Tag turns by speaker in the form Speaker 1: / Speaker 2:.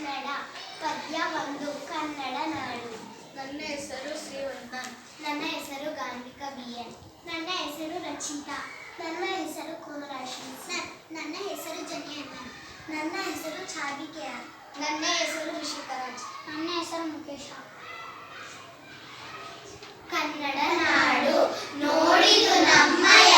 Speaker 1: ಕನ್ನಡ ಪದ್ಯ 1 ಕನ್ನಡ ನಾಡು.
Speaker 2: ನನ್ನ ಹೆಸರು ಶ್ರೀವರ್ಧನ್.
Speaker 1: ನನ್ನ ಹೆಸರು ಗಾಂಧಿಕಾ BN. ನನ್ನ ಹೆಸರು ರಚಿತಾ. ನನ್ನ ಹೆಸರು ಕೋಮಲಾಶ್ರೀ. ನನ್ನ ಹೆಸರು ಜನಿಯಮ್ಮನ್. ನನ್ನ ಹೆಸರು ಛಾದಿ KR. ನನ್ನ ಹೆಸರು ರಿಷಿಕರಾಜ್. ನನ್ನ ಹೆಸರು ಮುಖೇಶ. ಕನ್ನಡ ನಾಡು ನೋಡಿದು ನಮ್ಮಯ